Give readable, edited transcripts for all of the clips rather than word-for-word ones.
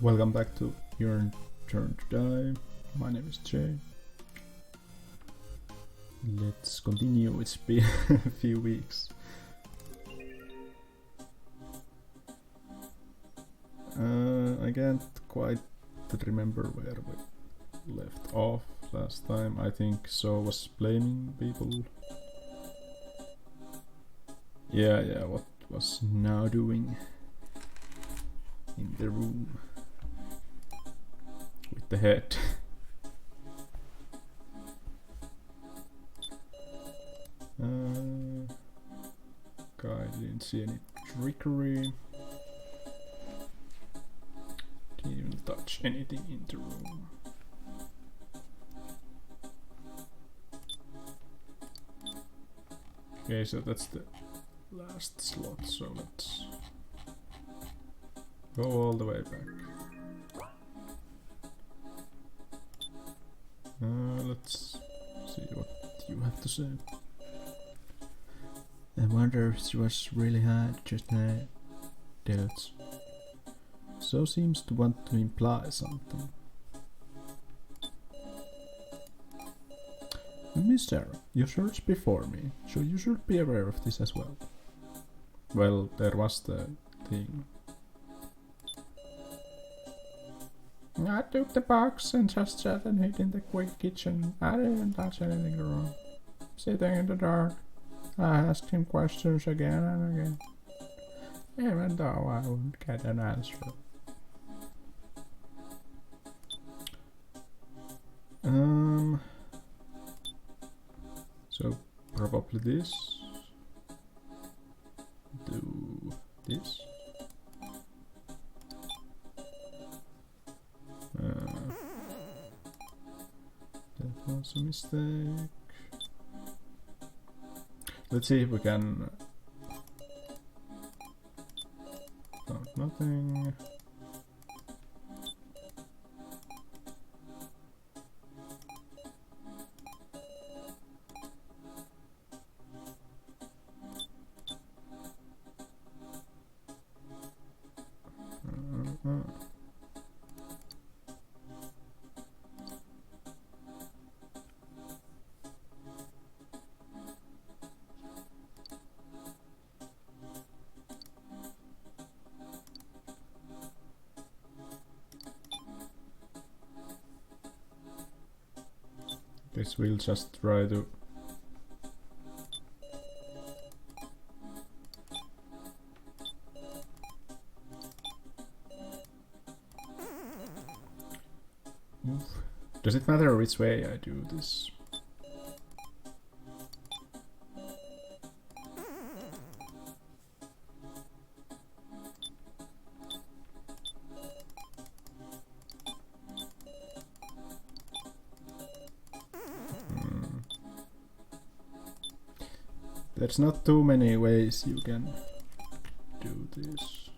Welcome back to Your Turn to Die. My name is Jay. Let's continue. It's been a few weeks. I can't quite remember where we left off last time. I think So was blaming people. Yeah, what was now doing in the room with the head. Guy didn't see any trickery. Didn't even touch anything in the room. Okay, so that's the last slot, so let's go all the way back. Let's see what you have to say. I wonder if she was really hard just now. Doubts. So seems to want to imply something. Miss Sara, you searched before me, so you should be aware of this as well. Well, there was the thing. I took the box and just sat and hid in the quick kitchen. I didn't touch anything wrong. Sitting in the dark, I asked him questions again and again, even though I wouldn't get an answer. So probably this. Do this. That was a mistake. Let's see if we can. Found nothing. Guess we'll just try to Does it matter which way I do this? There's not too many ways you can do this.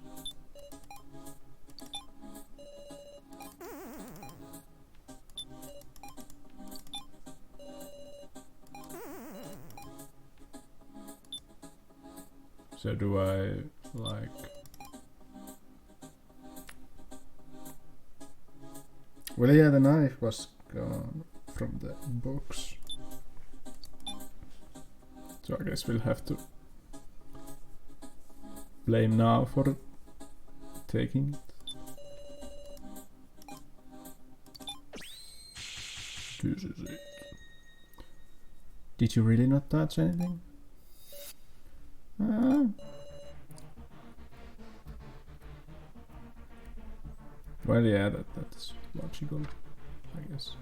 So do I like well, yeah, the knife was gone from the box. So I guess we'll have to blame now for taking it. This is it. Did you really not touch anything? Well, yeah, that's logical, I guess.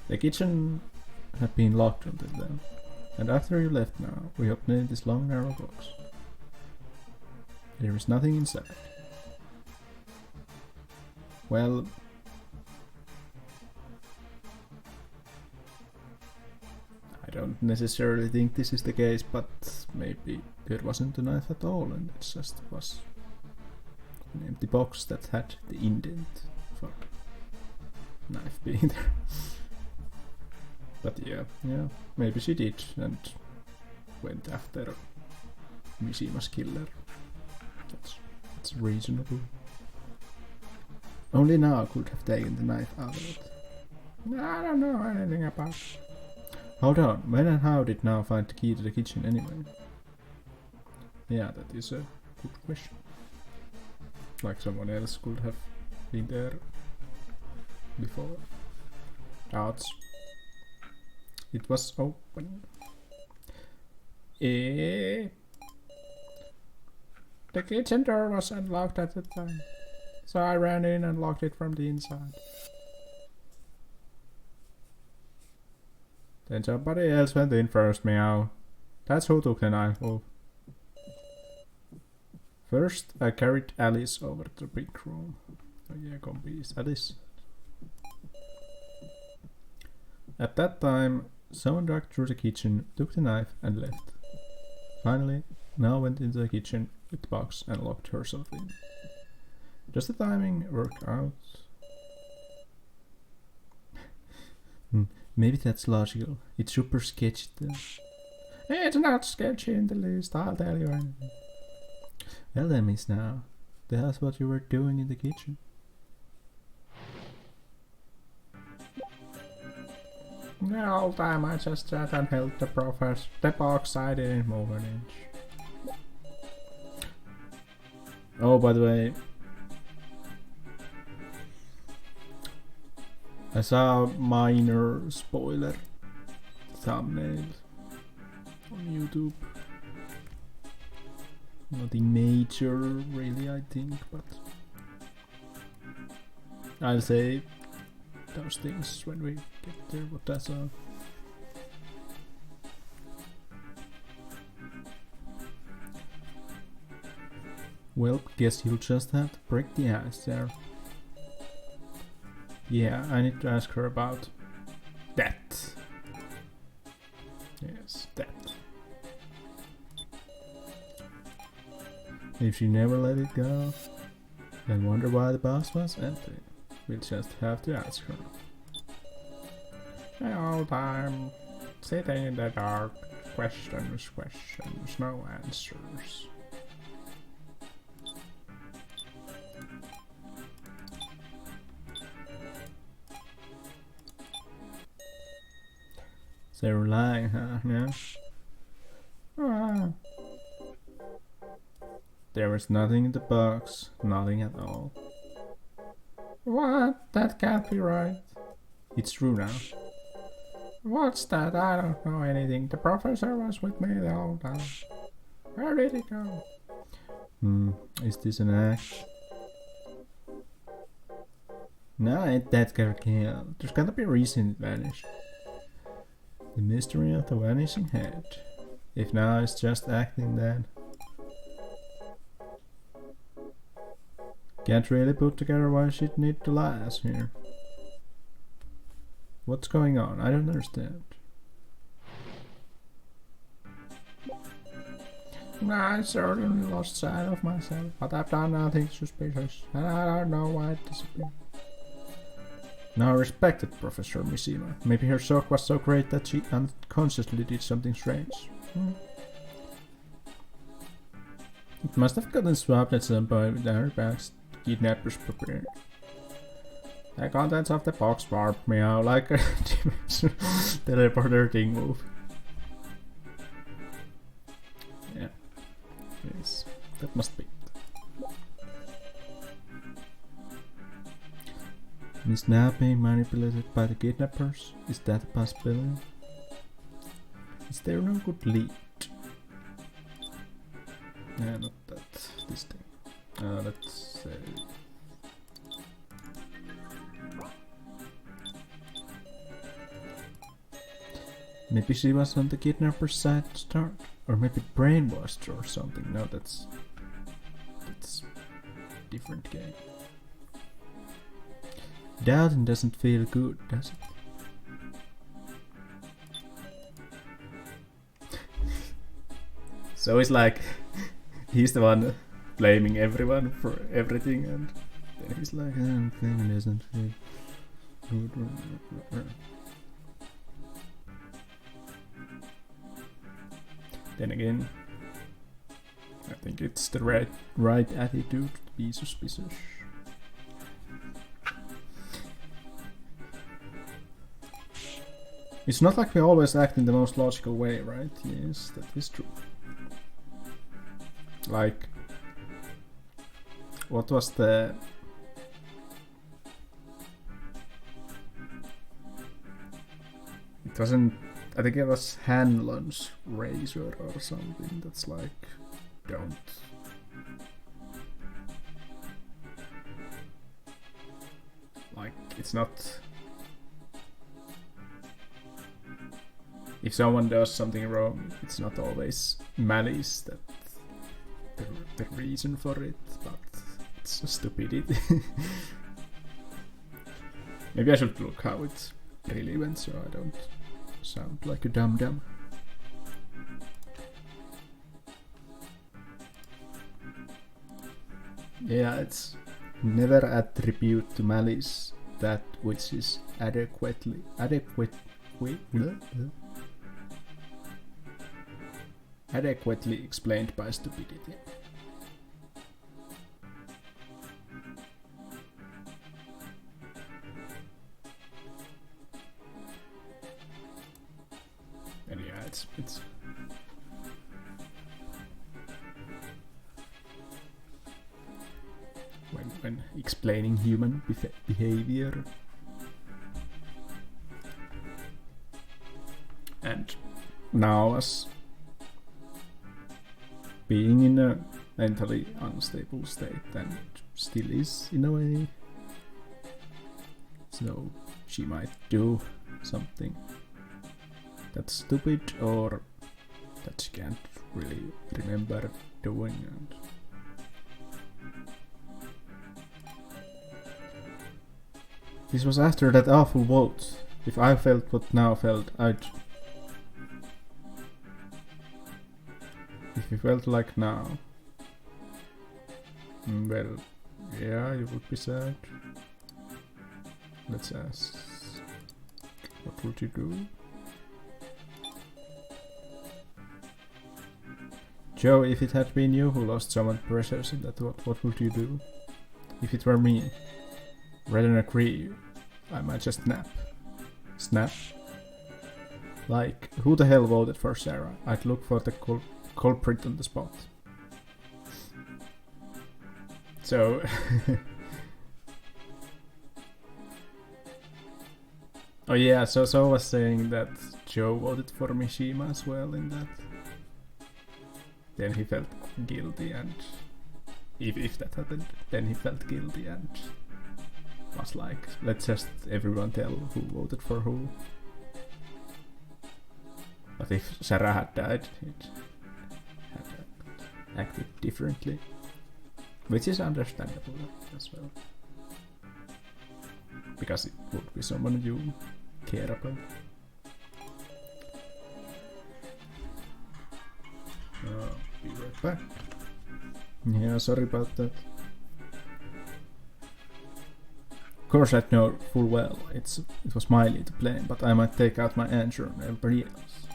The kitchen had been locked until then. And after you left now, we opened this long narrow box. There is nothing inside. Well, I don't necessarily think this is the case, but maybe there wasn't a knife at all and it just was an empty box that had the indent for knife being there. But yeah, maybe she did and went after Mishima's killer. That's reasonable. Only now could have taken the knife out of it. I don't know anything about it. Hold on, when and how did now find the key to the kitchen anyway? Yeah, that is a good question. Like someone else could have been there before. Ouch. It was open. The kitchen door was unlocked at the time, so I ran in and locked it from the inside. Then somebody else went in first, meow. That's who took the knife off. First, I carried Alice over to the big room. Oh yeah, compies, Alice. At that time, someone dug through the kitchen, took the knife and left. Finally, Nell went into the kitchen with the box and locked herself in. Does the timing work out? Maybe that's logical. It's super sketchy though. It's not sketchy in the least, I'll tell you anything. Well then, Miss Now, that's what you were doing in the kitchen. The whole time I just sat and held the box, I didn't move an inch. Oh, by the way, I saw a minor spoiler thumbnail on YouTube. Nothing major really, I think, but I'll say those things when we get there, what I saw. Well, guess you'll just have to break the ice there. Yeah, I need to ask her about that. Yes, that. If she never let it go, then wonder why the box was empty. We'll just have to ask her. The whole time, sitting in the dark, questions, no answers. They're lying, huh? Yeah. There was nothing in the box, nothing at all. What? That can't be right. It's true now. What's that? I don't know anything. The professor was with me the whole time. Where did he go? Is this an act? No, ain't that got killed. There's gotta be a reason it vanished. The mystery of the vanishing head. If now it's just acting, then can't really put together why she'd need to last here. What's going on? I don't understand. I certainly lost sight of myself, but I've done nothing suspicious, and I don't know why it disappeared. Now respected Professor Mishima. Maybe her shock was so great that she unconsciously did something strange. It must have gotten swapped at some point with our bags kidnappers prepared. The contents of the box warped me out like a teleporter thing move. Yeah. Yes. That must be. Is now being manipulated by the kidnappers? Is that a possibility? Is there no good lead? Yeah, not that. This thing. Let's say. Maybe she was on the kidnapper's side to start, or maybe brainwashed or something. No, that's different game. Doubting doesn't feel good, does it? So it's like he's the one blaming everyone for everything, and then he's like, thing doesn't feel good. Then again, I think it's the right attitude to be suspicious. It's not like we always act in the most logical way, right? Yes, that is true. Like, what was the... It wasn't... I think it was Hanlon's razor or something that's like, don't... Like, it's not... If someone does something wrong, it's not always malice that the reason for it, but it's stupidity. Maybe I should look how it really went so I don't sound like a dum-dum. Yeah, it's never attribute to malice that which is adequately explained by stupidity. And yeah, it's when explaining human behavior. And now, as being in a mentally unstable state, and still is in a way, so she might do something that's stupid or that she can't really remember doing. And this was after that awful vote. If I felt what now felt, if you felt like now, well, yeah, you would be sad. Let's ask, what would you do? Joe, if it had been you who lost someone precious in that, what would you do? If it were me, rather than agree, I might just snap. Snap? Like, who the hell voted for Sara? I'd look for the culprit on the spot. So... oh yeah, so I was saying that Joe voted for Mishima as well in that. Then he felt guilty, and if that happened, then he felt guilty and was like, let's just everyone tell who voted for who. But if Sara had died, it had acted differently, which is understandable as well, because it would be someone you care about. Be right back. Yeah, sorry about that. Of course I know full well it was my lead to blame, but I might take out my answer on everybody else.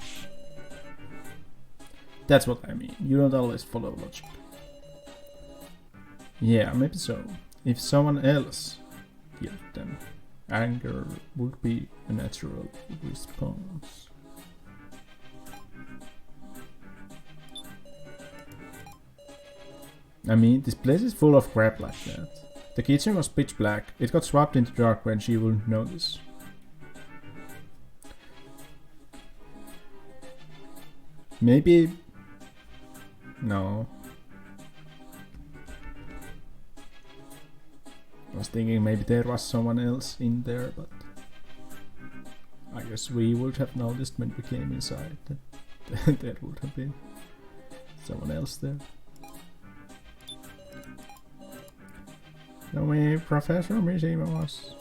That's what I mean, you don't always follow logic. Yeah, maybe so. If someone else killed them, anger would be a natural response. I mean, this place is full of crap like that. The kitchen was pitch black. It got swapped into dark when she wouldn't notice. Maybe... no. I was thinking maybe there was someone else in there, but... I guess we would have noticed when we came inside that there would have been someone else there. No way, Professor Mishima was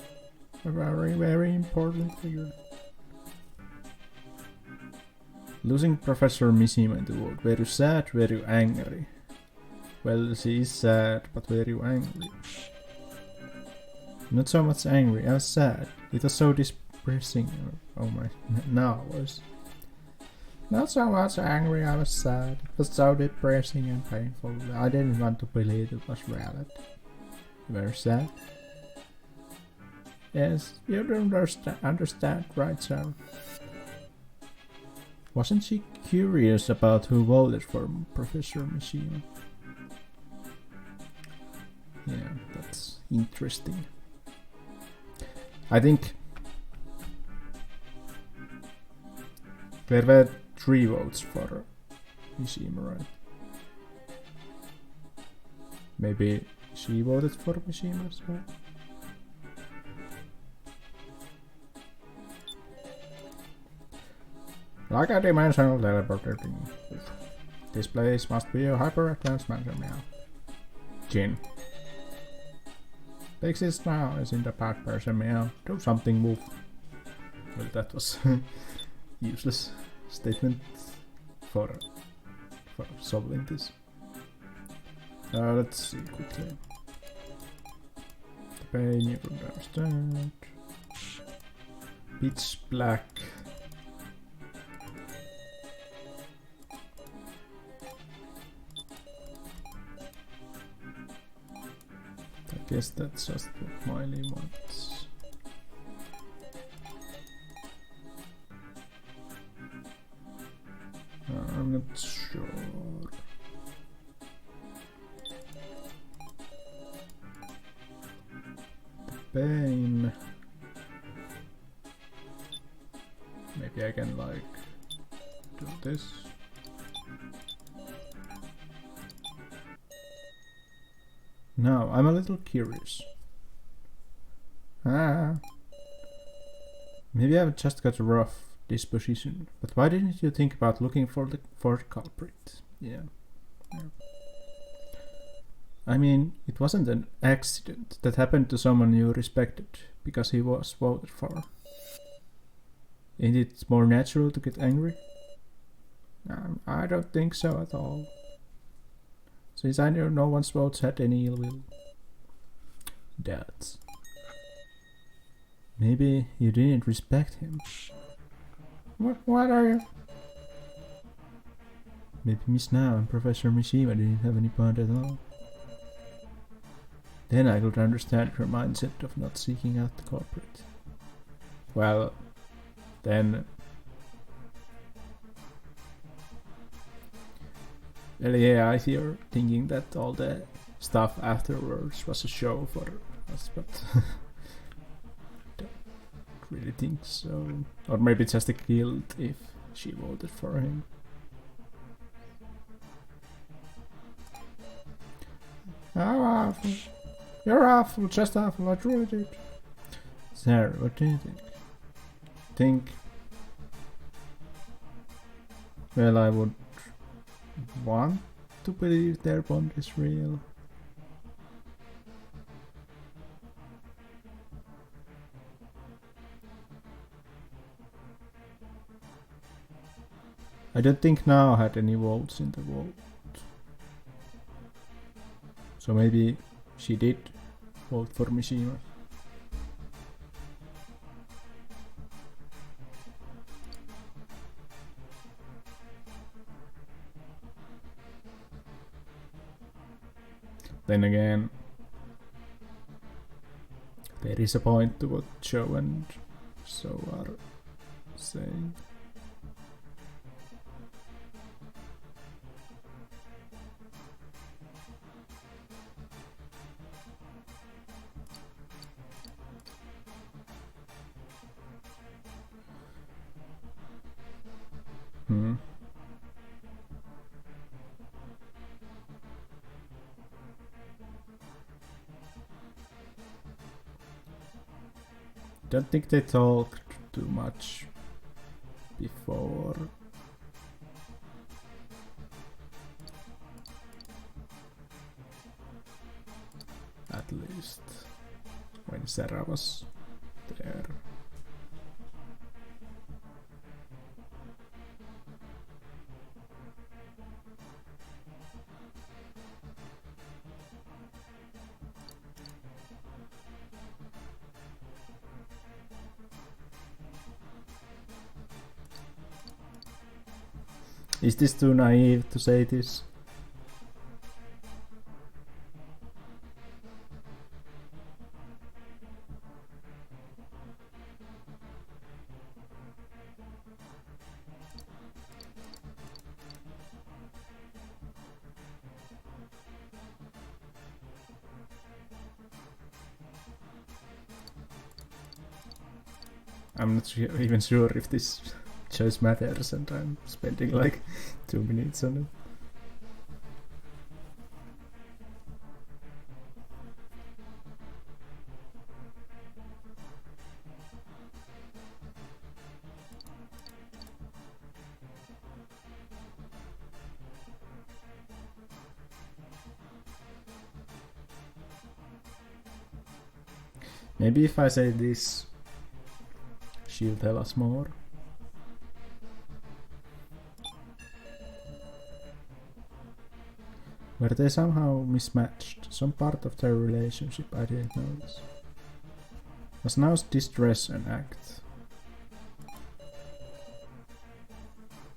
a very, very important figure. Losing Professor Mishima in the world. Were you sad? Were you angry? Well, she is sad, but were you angry? Not so much angry, I was sad. It was so depressing. Oh my, now I was. Not so much angry, I was sad. It was so depressing and painful. I didn't want to believe it was reality. Very sad. Yes, you don't understand, right, Sara? Wasn't she curious about who voted for Professor Mishima? Yeah, that's interesting. I think there were 3 votes for Mishima, right? Maybe she voted for Mishima as well. Like a dimensional teleporting. This place must be a hyper-advanced mansion now. Jin. Exists now is in the bad person meow. Do something, move. Well, that was useless statement for solving this. Let's see quickly. The pain you don't understand. Pitch black. I guess that's just what Miley wants. I'm not sure. The pain. Maybe I can like do this. Now, I'm a little curious. Maybe I've just got a rough disposition, but why didn't you think about looking for the culprit? Yeah. I mean, it wasn't an accident that happened to someone you respected because he was voted for. Isn't it more natural to get angry? I don't think so at all. Since I know no one's votes had any ill will. Doubts. Maybe you didn't respect him. What are you? Maybe Miss Now and Professor Mishima didn't have any bond at all. Then I could understand her mindset of not seeking out the culprit. Well, then... Well, yeah, I see you're thinking that all the stuff afterwards was a show for us, but don't really think so. Or maybe just a guilt if she voted for him. How awful. You're awful, just awful, I truly did. Sarah, what do you think? Well, I would want to believe their bond is real. I don't think Now had any votes in the vote. So maybe she did vote for Mishima. Then again, there is a point to what Joe and So are saying. Don't think they talked too much before. At least when Sara was there. Is this too naive to say this? I'm not even sure if this choice matters, and I'm spending like 2 minutes on it. Maybe if I say this, she'll tell us more. Were they somehow mismatched? Some part of their relationship I didn't notice. Was now's distress an act?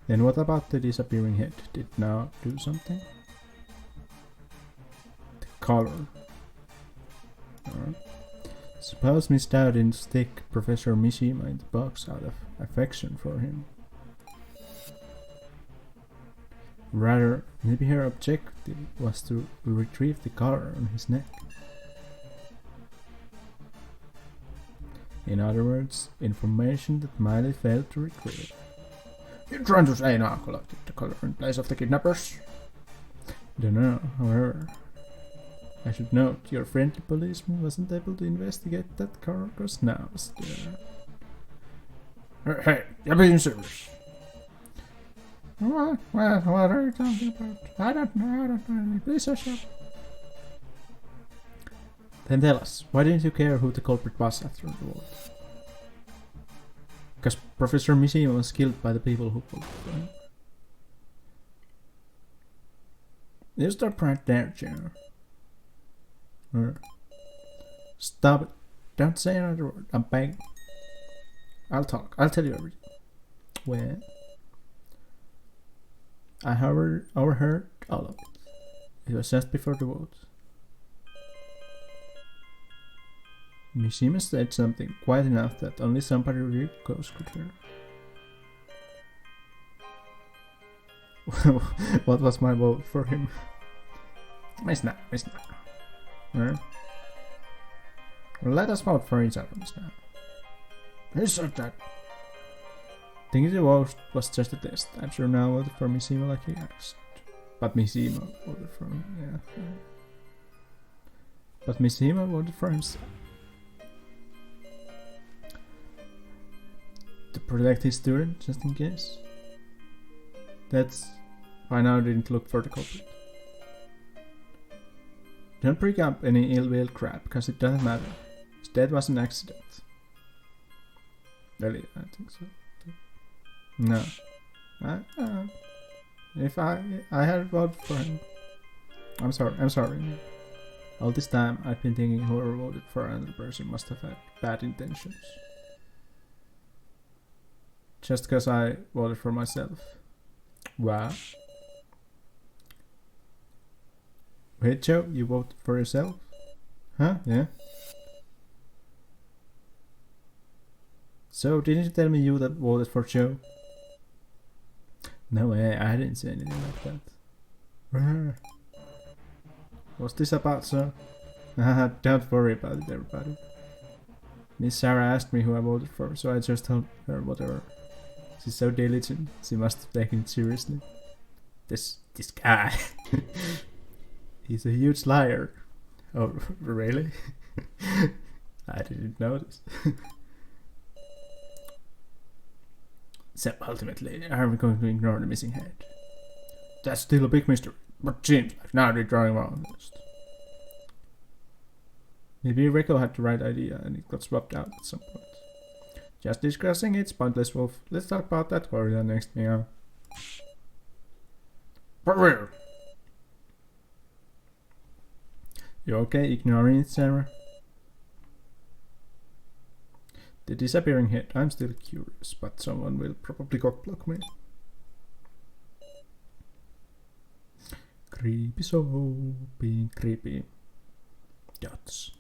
Then what about the disappearing head? Did now do something? The color. Alright. Suppose Miss Dow didn't stick Professor Mishima in the box out of affection for him. Rather, maybe her objective was to retrieve the collar on his neck. In other words, information that Miley failed to retrieve. You're trying to say now collected the collar in place of the kidnappers? Don't know, however. I should note, your friendly policeman wasn't able to investigate that car because now it's there. Hey, you're being serious. What are you talking about? I don't know, please hush up. Then tell us, why didn't you care who the culprit was after the war? Because Professor Mishima was killed by the people who pulled it for him. You stop right there, Joe. Stop it. Don't say another word. I'm begging. I'll talk. I'll tell you everything. Well, I overheard all of it. It was just before the vote. Mishima said something quite enough that only somebody really close could hear. What was my vote for him? Miss now. Let us vote for each other, Miss now. Who said that? Thinking the vote was just a test. I'm sure now voted for Mishima like he asked. But Mishima voted for me, yeah. But Mishima voted for himself. To protect his student, just in case. That's why now I didn't look for the culprit. Don't bring up any ill-will crap, because it doesn't matter. His death was an accident. Really, I think so. No. If I had voted for him. I'm sorry. All this time I've been thinking whoever voted for another person must have had bad intentions. Just because I voted for myself. Wow. Wait, Joe, you voted for yourself? Huh? Yeah. So, didn't you tell me you that voted for Joe? No way, I didn't say anything like that. What's this about, sir? Don't worry about it, everybody. Miss Sara asked me who I voted for, so I just told her whatever. She's so diligent, she must have taken it seriously. This guy. He's a huge liar. Oh, really? I didn't notice. So ultimately, are we going to ignore the missing head? That's still a big mystery, but seems like now they're drawing around this. Maybe Rico had the right idea and it got swapped out at some point. Just discussing it's pointless, Wolf. Let's talk about that warrior next meow. But where? You okay ignoring it, Sarah? The disappearing head. I'm still curious, but someone will probably cockblock me. Creepy soul, being creepy. Dots.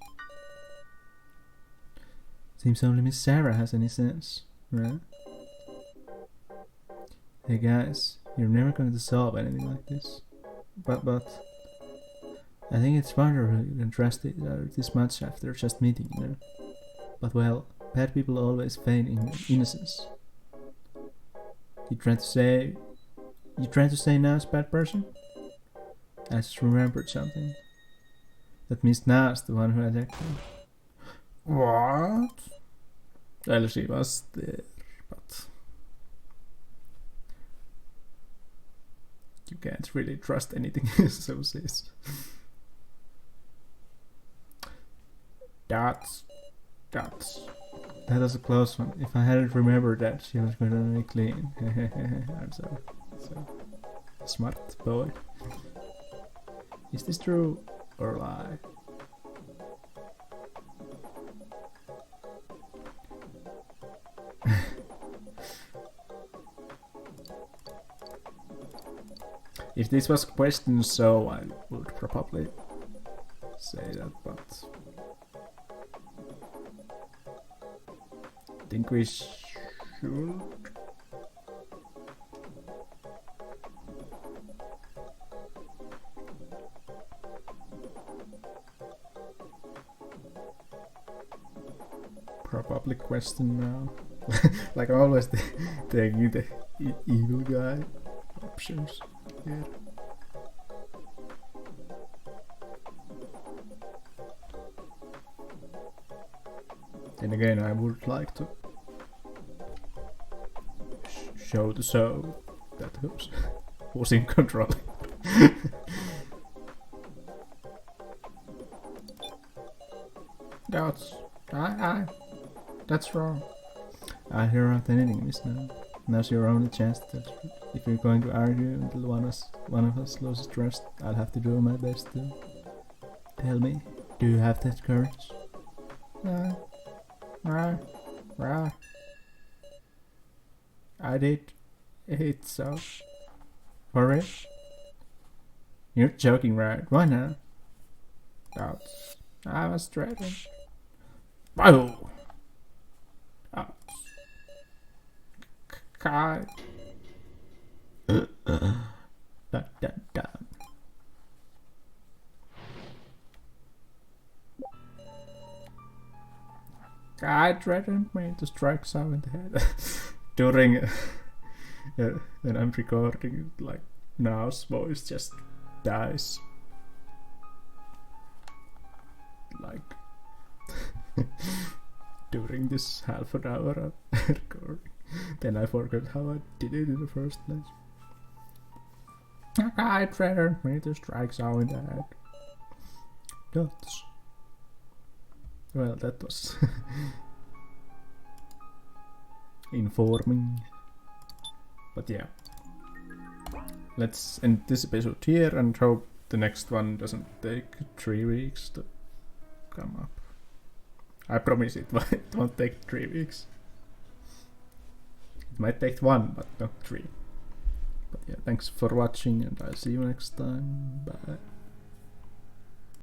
Seems only Miss Sarah has any sense, right? Hey guys, you're never going to solve anything like this. But I think it's wonderful you can trust each other this much after just meeting, you know. But well, bad people always feign innocence. You trying to say Na's bad person? I just remembered something. That means Na's the one who attacked me. What? Well, she was there, but you can't really trust anything so says. That was a close one. If I hadn't remembered that, she was gonna be clean. I'm so smart boy. Is this true or lie? If this was a question, so I would probably say that, but I think we should. Probably question now. Like always taking the evil guy options here. Then again, I would like to show the show that who's in control. That's wrong. I hear out anything this now. Now's your only chance to tell the truth. If you're going to argue until one of us loses trust, I'll have to do my best to. Tell me, do you have that courage? I did. It's so. For real? You're joking, right? Why not? I was threatened. Wow! God. Guy threatened me to strike Sam in the head during when I'm recording. Like now's voice just dies. Like during this half an hour of recording. Then I forgot how I did it in the first place. A guy threatened me to strike Sam in the head. Well, that was informing. But yeah. Let's end this episode here and hope the next one doesn't take 3 weeks to come up. I promise it won't take 3 weeks. It might take 1, but not 3. But yeah, thanks for watching and I'll see you next time. Bye.